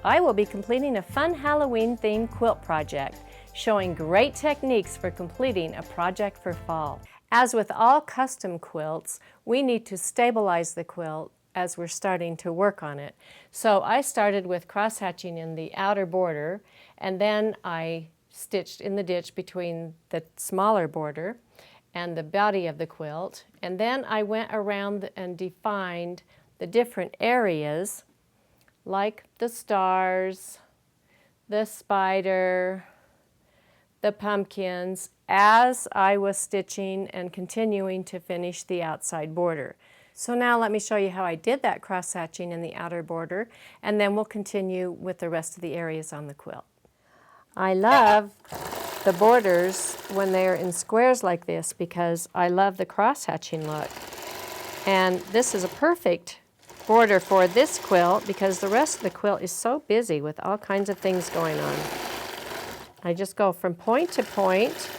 I will be completing a fun Halloween-themed quilt project, showing great techniques for completing a project for fall. As with all custom quilts, we need to stabilize the quilt as we're starting to work on it. So I started with cross-hatching in the outer border, and then I stitched in the ditch between the smaller border and the body of the quilt, and then I went around and defined the different areas like the stars, the spider, the pumpkins, as I was stitching and continuing to finish the outside border. So now let me show you how I did that cross-hatching in the outer border, and then we'll continue with the rest of the areas on the quilt. I love the borders when they're in squares like this because I love the cross-hatching look. And this is a perfect border for this quilt because the rest of the quilt is so busy with all kinds of things going on. I just go from point to point,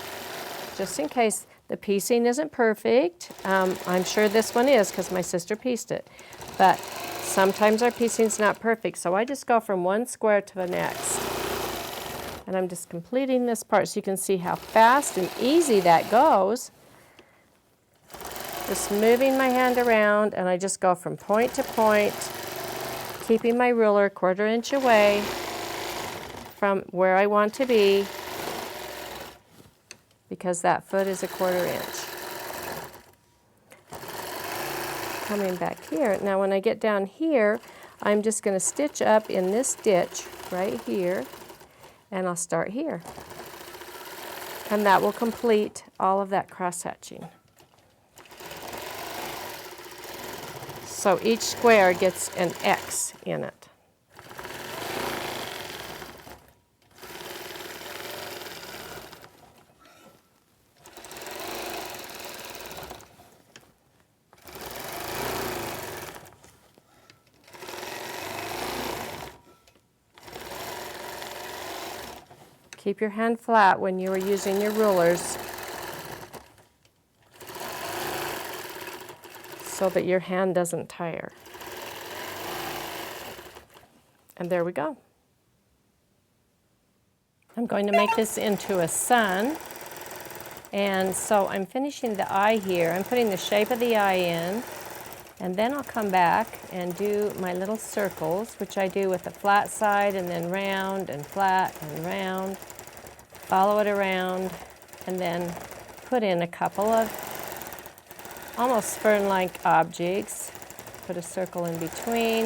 just in case the piecing isn't perfect. I'm sure this one is because my sister pieced it, but sometimes our piecing's not perfect, so I just go from one square to the next. And I'm just completing this part so you can see how fast and easy that goes. Just moving my hand around, and I just go from point to point, keeping my ruler 1/4 inch away from where I want to be, because that foot is 1/4 inch. Coming back here, now when I get down here, I'm just going to stitch up in this ditch right here, and I'll start here. And that will complete all of that cross-hatching. So each square gets an X in it. Keep your hand flat when you are using your rulers so that your hand doesn't tire. And there we go. I'm going to make this into a sun, and so I'm finishing the eye here. I'm putting the shape of the eye in, and then I'll come back and do my little circles, which I do with a flat side and then round and flat and round. Follow it around, and then put in a couple of almost fern-like objects. Put a circle in between.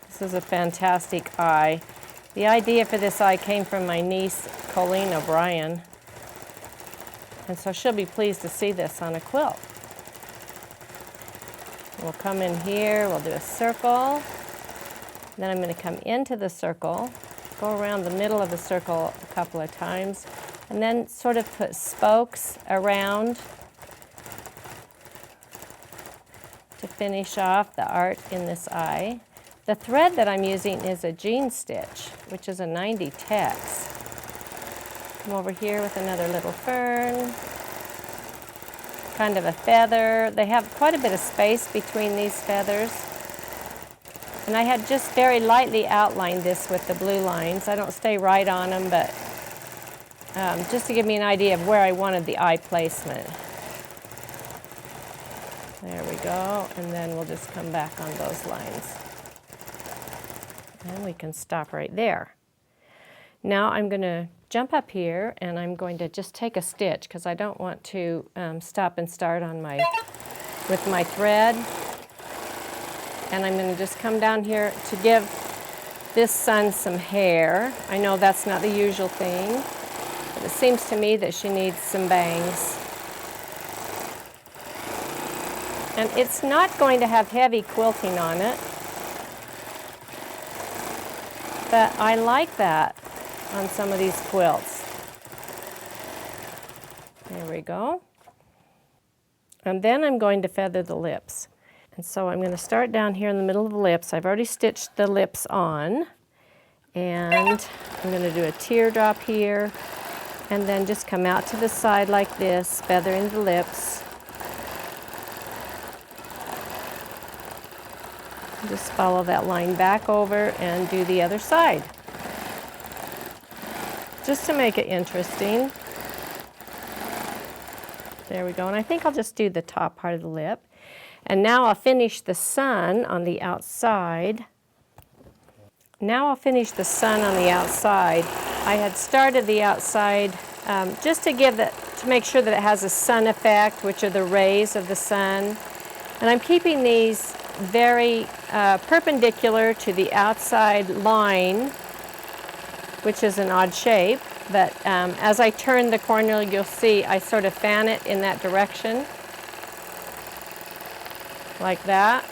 This is a fantastic eye. The idea for this eye came from my niece, Colleen O'Brien, and so she'll be pleased to see this on a quilt. We'll come in here, we'll do a circle, then I'm going to come into the circle, go around the middle of the circle a couple of times, and then sort of put spokes around to finish off the art in this eye. The thread that I'm using is a jean stitch, which is a 90 Tex. Come over here with another little fern, kind of a feather. They have quite a bit of space between these feathers. And I had just very lightly outlined this with the blue lines. I don't stay right on them, but just to give me an idea of where I wanted the eye placement. There we go, and then we'll just come back on those lines. And we can stop right there. Now I'm going to jump up here, and I'm going to just take a stitch because I don't want to stop and start on with my thread. And I'm going to just come down here to give this sun some hair. I know that's not the usual thing, but it seems to me that she needs some bangs. And it's not going to have heavy quilting on it, but I like that on some of these quilts. There we go. And then I'm going to feather the lips. And so I'm going to start down here in the middle of the lips. I've already stitched the lips on. And I'm going to do a teardrop here. And then just come out to the side like this, feathering the lips. Just follow that line back over and do the other side. Just to make it interesting. There we go, and I think I'll just do the top part of the lip. And now I'll finish the sun on the outside. Now I'll finish the sun on the outside. I had started the outside just to make sure that it has a sun effect, which are the rays of the sun. And I'm keeping these very perpendicular to the outside line, which is an odd shape. But as I turn the corner, you'll see I sort of fan it in that direction, like that.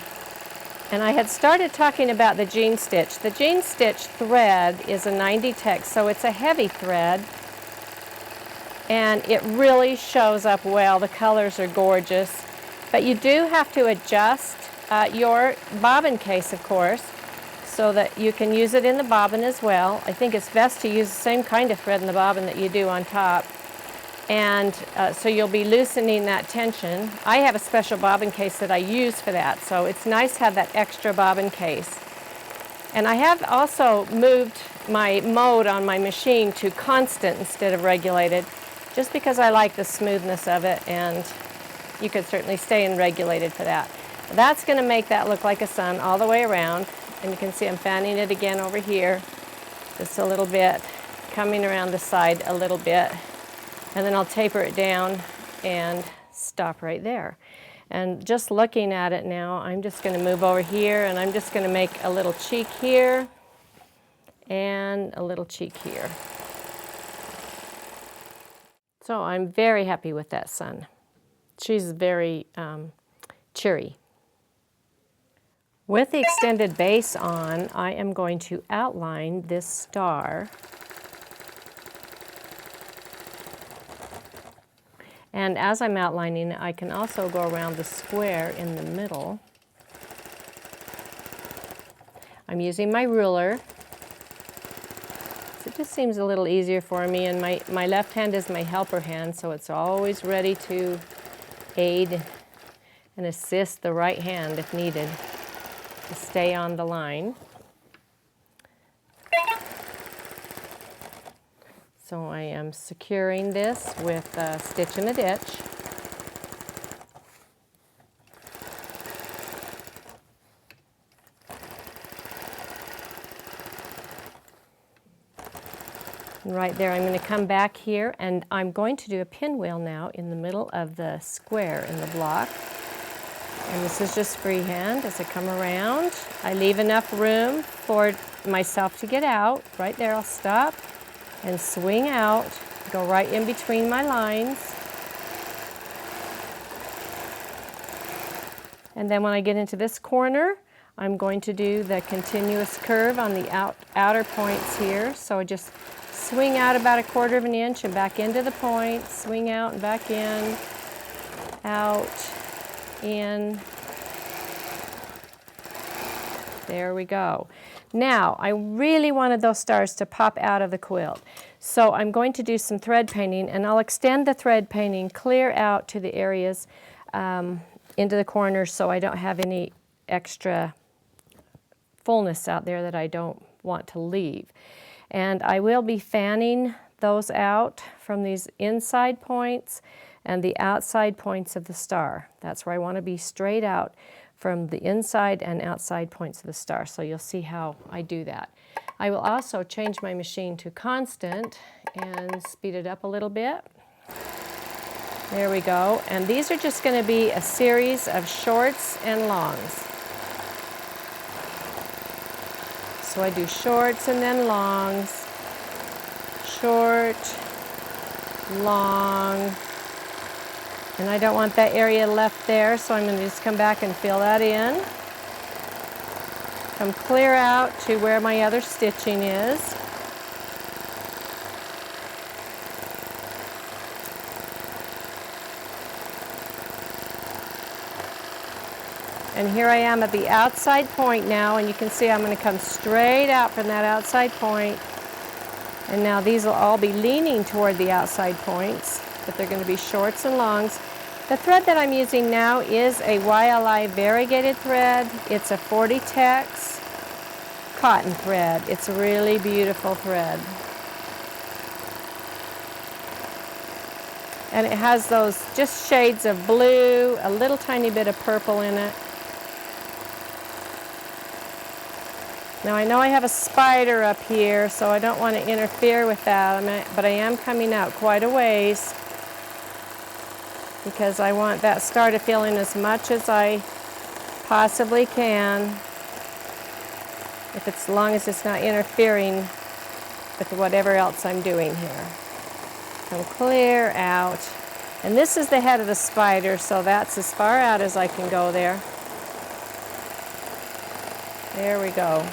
And I had started talking about the jean stitch. The jean stitch thread is a 90 tex, so it's a heavy thread. And it really shows up well. The colors are gorgeous. But you do have to adjust your bobbin case, of course, so that you can use it in the bobbin as well. I think it's best to use the same kind of thread in the bobbin that you do on top. And so you'll be loosening that tension. I have a special bobbin case that I use for that, so it's nice to have that extra bobbin case. And I have also moved my mode on my machine to constant instead of regulated, just because I like the smoothness of it, and you could certainly stay in regulated for that. That's going to make that look like a sun all the way around. And you can see I'm fanning it again over here, just a little bit, coming around the side a little bit. And then I'll taper it down and stop right there. And just looking at it now, I'm just going to move over here, and I'm just going to make a little cheek here and a little cheek here. So I'm very happy with that sun. She's very cheery. With the extended base on, I am going to outline this star. And as I'm outlining it, I can also go around the square in the middle. I'm using my ruler. So it just seems a little easier for me, and my left hand is my helper hand, so it's always ready to aid and assist the right hand if needed to stay on the line. So I am securing this with a stitch in a ditch. And right there, I'm going to come back here, and I'm going to do a pinwheel now in the middle of the square in the block. And this is just freehand as I come around. I leave enough room for myself to get out. Right there, I'll stop and swing out, go right in between my lines. And then when I get into this corner, I'm going to do the continuous curve on the outer points here. So I just swing out about 1/4 of an inch and back into the point, swing out and back in, out, in. There we go. Now, I really wanted those stars to pop out of the quilt. So I'm going to do some thread painting, and I'll extend the thread painting clear out to the areas into the corners, so I don't have any extra fullness out there that I don't want to leave. And I will be fanning those out from these inside points and the outside points of the star. That's where I want to be straight out from the inside and outside points of the star. So you'll see how I do that. I will also change my machine to constant and speed it up a little bit. There we go. And these are just going to be a series of shorts and longs. So I do shorts and then longs, short, long, and I don't want that area left there, so I'm going to just come back and fill that in. Come clear out to where my other stitching is. And here I am at the outside point now, and you can see I'm going to come straight out from that outside point. And now these will all be leaning toward the outside points, but they're going to be shorts and longs. The thread that I'm using now is a YLI variegated thread. It's a 40 Tex cotton thread. It's a really beautiful thread. And it has those just shades of blue, a little tiny bit of purple in it. Now I know I have a spider up here, so I don't want to interfere with that, but I am coming out quite a ways because I want that star to fill in as much as I possibly can, as long as it's not interfering with whatever else I'm doing here. Come clear out. And this is the head of the spider, so that's as far out as I can go there. There we go.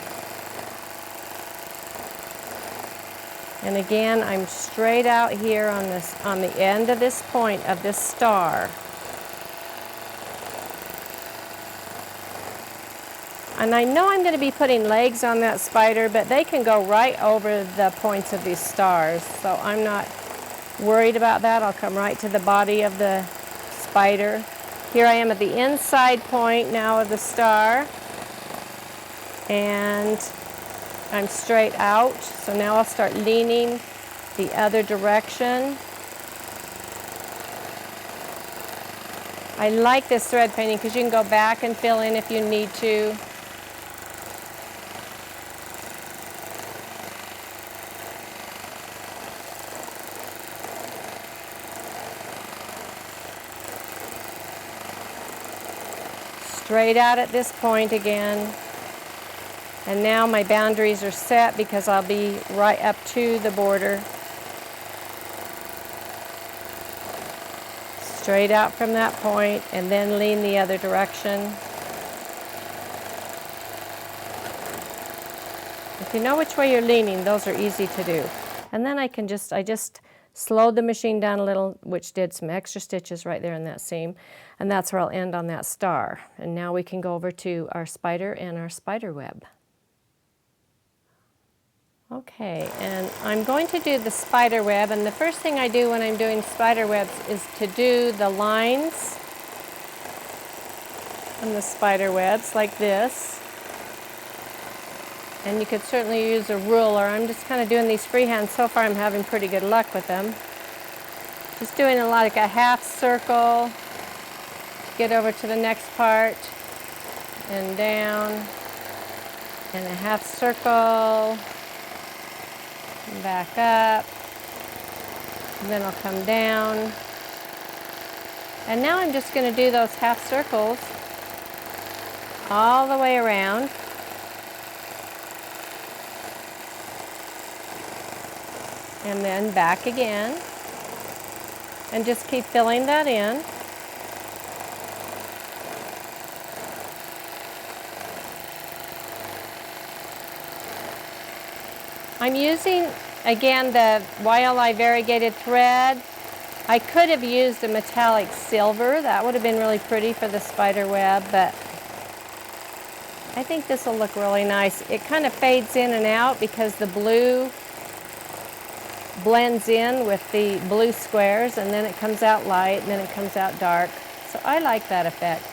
And again, I'm straight out here on the end of this point of this star. And I know I'm going to be putting legs on that spider, but they can go right over the points of these stars, so I'm not worried about that. I'll come right to the body of the spider. Here I am at the inside point now of the star, and I'm straight out, so now I'll start leaning the other direction. I like this thread painting because you can go back and fill in if you need to. Straight out at this point again. And now my boundaries are set because I'll be right up to the border. Straight out from that point and then lean the other direction. If you know which way you're leaning, those are easy to do. And then I just slowed the machine down a little, which did some extra stitches right there in that seam. And that's where I'll end on that star. And now we can go over to our spider and our spider web. Okay, and I'm going to do the spider web, and the first thing I do when I'm doing spider webs is to do the lines on the spider webs like this. And you could certainly use a ruler. I'm just kind of doing these freehand. So far I'm having pretty good luck with them. Just doing like a half circle to get over to the next part, and down, and a half circle, back up, and then I'll come down. And now I'm just going to do those half circles all the way around. And then back again. And just keep filling that in. I'm using, again, the YLI variegated thread. I could have used a metallic silver. That would have been really pretty for the spider web, but I think this will look really nice. It kind of fades in and out because the blue blends in with the blue squares, and then it comes out light, and then it comes out dark. So I like that effect.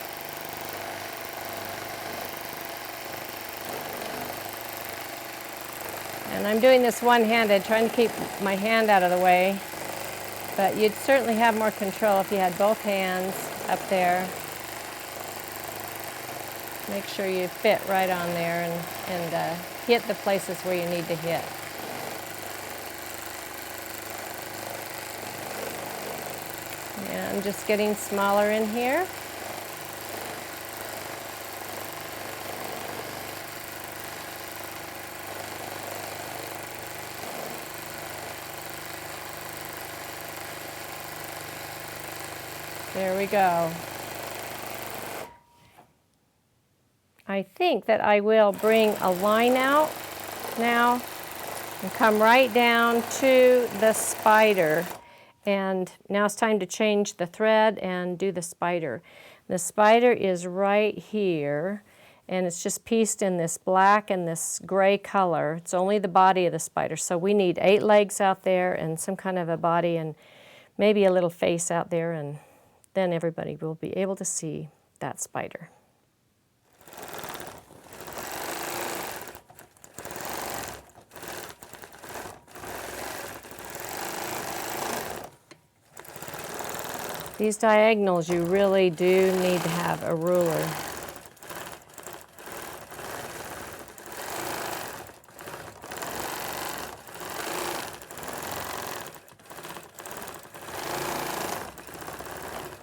And I'm doing this one-handed, trying to keep my hand out of the way. But you'd certainly have more control if you had both hands up there. Make sure you fit right on there and hit the places where you need to hit. And I'm just getting smaller in here. There we go. I think that I will bring a line out now and come right down to the spider. And now it's time to change the thread and do the spider. The spider is right here, and it's just pieced in this black and this gray color. It's only the body of the spider, so we need 8 legs out there and some kind of a body and maybe a little face out there and then everybody will be able to see that spider. These diagonals, you really do need to have a ruler.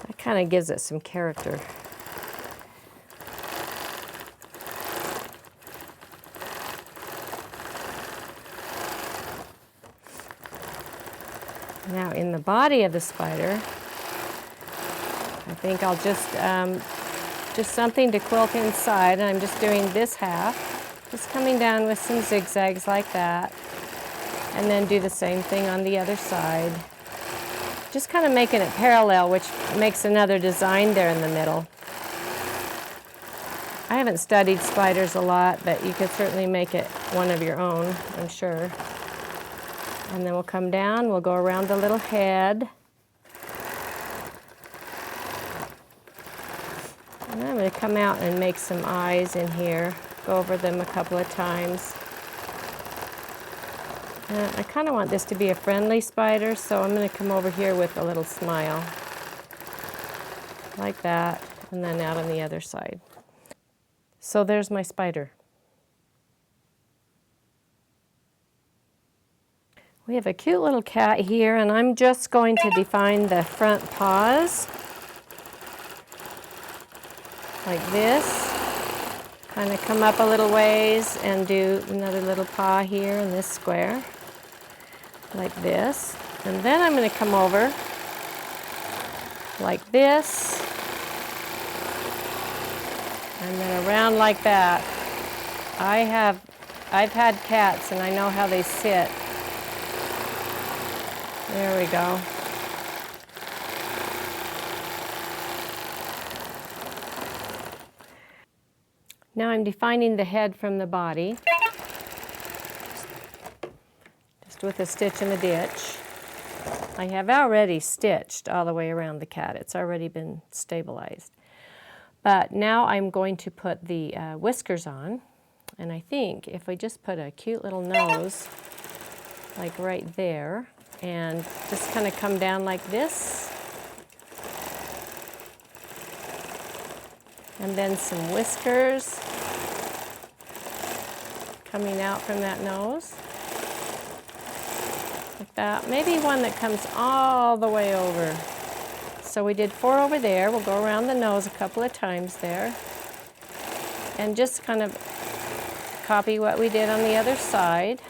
That kind of gives it some character. Now in the body of the spider, I think I'll just something to quilt inside, and I'm just doing this half, just coming down with some zigzags like that, and then do the same thing on the other side. Just kind of making it parallel, which makes another design there in the middle. I haven't studied spiders a lot, but you could certainly make it one of your own, I'm sure. And then we'll come down, we'll go around the little head. And I'm going to come out and make some eyes in here, go over them a couple of times. And I kind of want this to be a friendly spider, so I'm going to come over here with a little smile. Like that, and then out on the other side. So there's my spider. We have a cute little cat here, and I'm just going to define the front paws. Like this, kind of come up a little ways and do another little paw here in this square, like this. And then I'm going to come over like this, and then around like that. I've had cats and I know how they sit. There we go. Now I'm defining the head from the body, just with a stitch in the ditch. I have already stitched all the way around the cat. It's already been stabilized. But now I'm going to put the whiskers on, and I think if we just put a cute little nose, like right there, and just kind of come down like this, and then some whiskers coming out from that nose, like that. Maybe one that comes all the way over. So we did 4 over there. We'll go around the nose a couple of times there, and just kind of copy what we did on the other side.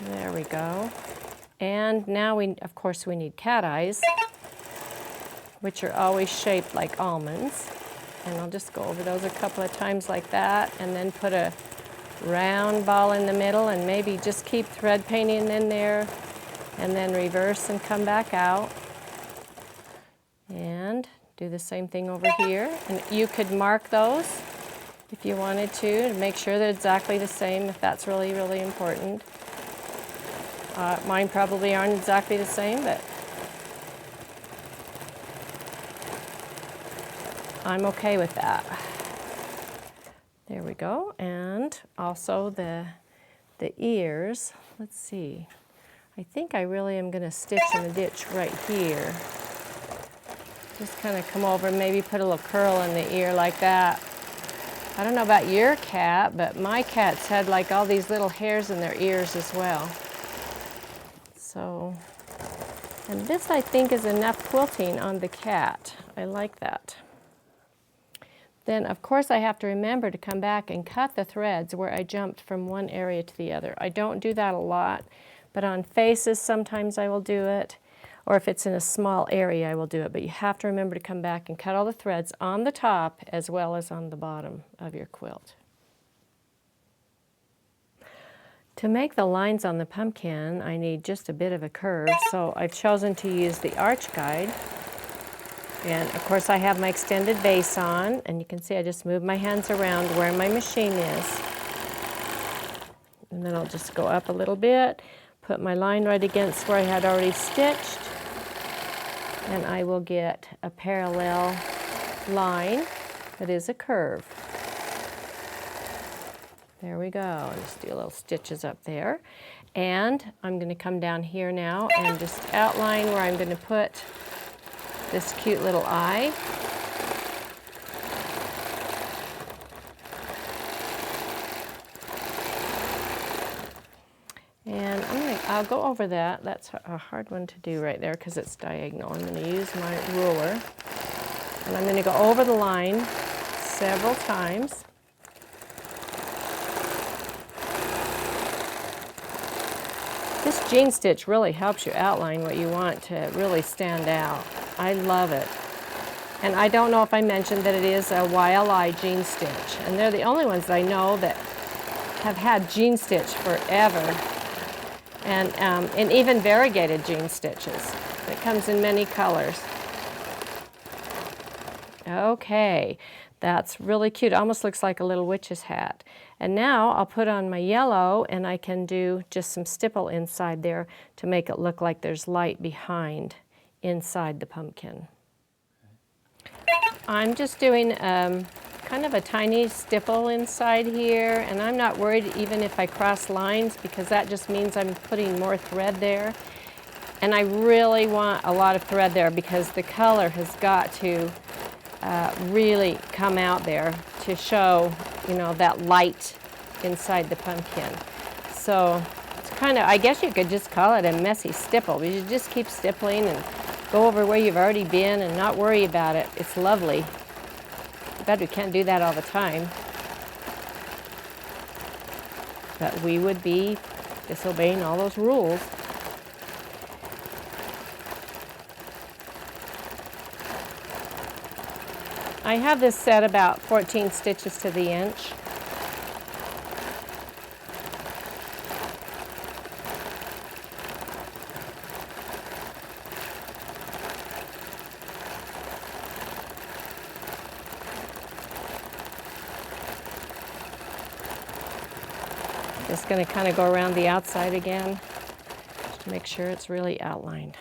There we go. And now of course we need cat eyes, which are always shaped like almonds. And I'll just go over those a couple of times like that, and then put a round ball in the middle, and maybe just keep thread painting in there, and then reverse and come back out. And do the same thing over here. And you could mark those if you wanted to make sure they're exactly the same, if that's really, really important. Mine probably aren't exactly the same, but I'm okay with that. There we go. And also the ears. Let's see. I think I really am going to stitch in the ditch right here. Just kind of come over and maybe put a little curl in the ear like that. I don't know about your cat, but my cats had like all these little hairs in their ears as well. So, and this I think is enough quilting on the cat. I like that. Then of course I have to remember to come back and cut the threads where I jumped from one area to the other. I don't do that a lot, but on faces sometimes I will do it, or if it's in a small area I will do it. But you have to remember to come back and cut all the threads on the top as well as on the bottom of your quilt. To make the lines on the pumpkin, I need just a bit of a curve, so I've chosen to use the arch guide. And of course I have my extended base on, and you can see I just move my hands around where my machine is. And then I'll just go up a little bit, put my line right against where I had already stitched, and I will get a parallel line that is a curve. There we go. Just do little stitches up there. And I'm going to come down here now and just outline where I'm going to put this cute little eye. And I'll go over that. That's a hard one to do right there because it's diagonal. I'm going to use my ruler. And I'm going to go over the line several times. This jean stitch really helps you outline what you want to really stand out. I love it. And I don't know if I mentioned that it is a YLI jean stitch. And they're the only ones that I know that have had jean stitch forever. And even variegated jean stitches. It comes in many colors. Okay, that's really cute. It almost looks like a little witch's hat. And now I'll put on my yellow, and I can do just some stipple inside there to make it look like there's light behind inside the pumpkin. I'm just doing kind of a tiny stipple inside here, and I'm not worried even if I cross lines because that just means I'm putting more thread there. And I really want a lot of thread there because the color has got to really come out there to show, you know, that light inside the pumpkin. So it's kind of, I guess you could just call it a messy stipple. You just keep stippling and go over where you've already been and not worry about it. It's lovely. I bet we can't do that all the time. But we would be disobeying all those rules. I have this set about 14 stitches to the inch. Just going to kind of go around the outside again, just to make sure it's really outlined.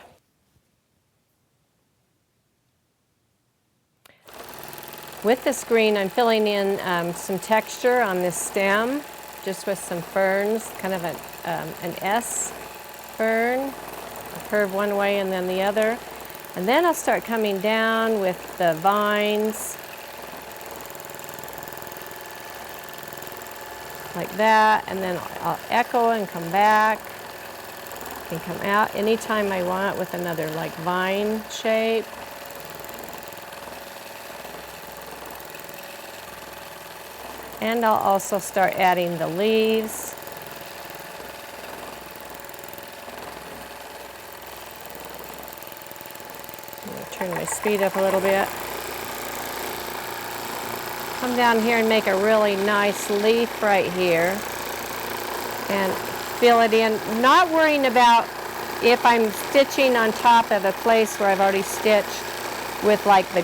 With this green, I'm filling in some texture on this stem, just with some ferns, kind of an S fern, a curve one way and then the other. And then I'll start coming down with the vines, like that, and then I'll echo and come back and come out anytime I want with another like vine shape. And I'll also start adding the leaves. I'm going to turn my speed up a little bit. Come down here and make a really nice leaf right here. And fill it in. Not worrying about if I'm stitching on top of a place where I've already stitched with like the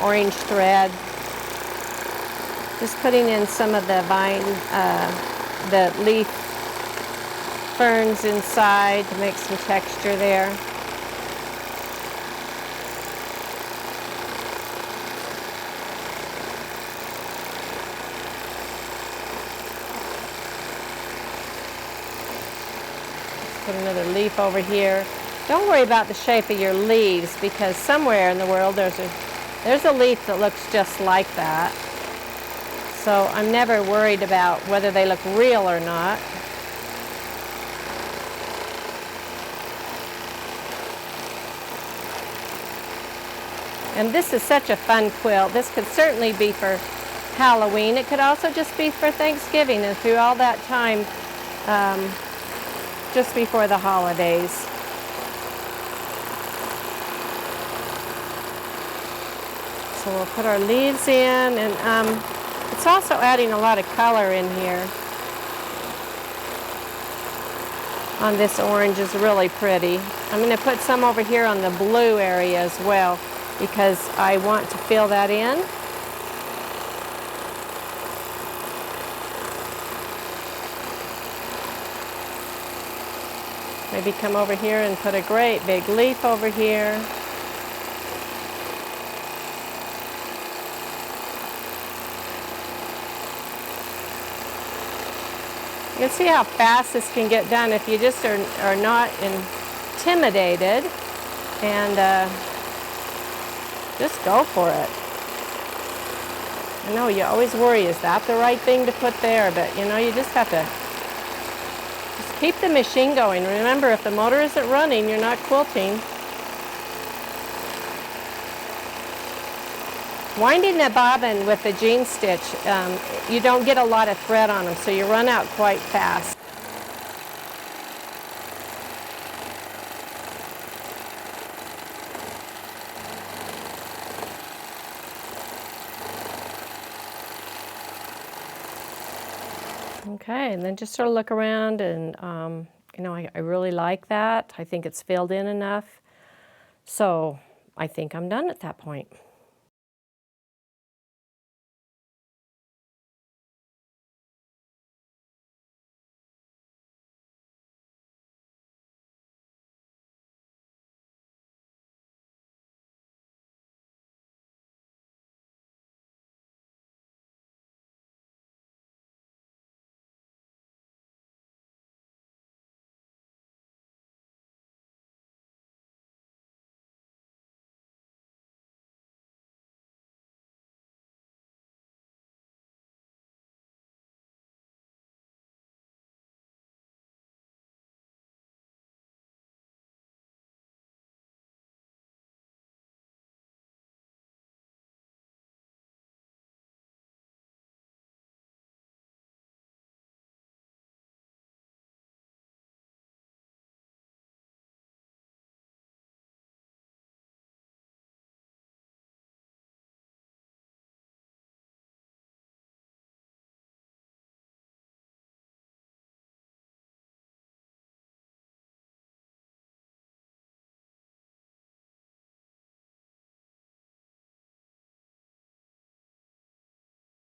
orange thread. Just putting in some of the vine, the leaf ferns inside to make some texture there. Put another leaf over here. Don't worry about the shape of your leaves because somewhere in the world there's a leaf that looks just like that. So I'm never worried about whether they look real or not. And this is such a fun quilt. This could certainly be for Halloween. It could also just be for Thanksgiving and through all that time just before the holidays. So we'll put our leaves in, and it's also adding a lot of color in here. On this orange is really pretty. I'm going to put some over here on the blue area as well because I want to fill that in. Maybe come over here and put a great big leaf over here. You can see how fast this can get done if you just are not intimidated and just go for it. I know you always worry, is that the right thing to put there? But you know, you just have to just keep the machine going. Remember, if the motor isn't running, you're not quilting. Winding the bobbin with the jean stitch, you don't get a lot of thread on them, so you run out quite fast. Okay, and then just sort of look around and, you know, I really like that. I think it's filled in enough. So I think I'm done at that point.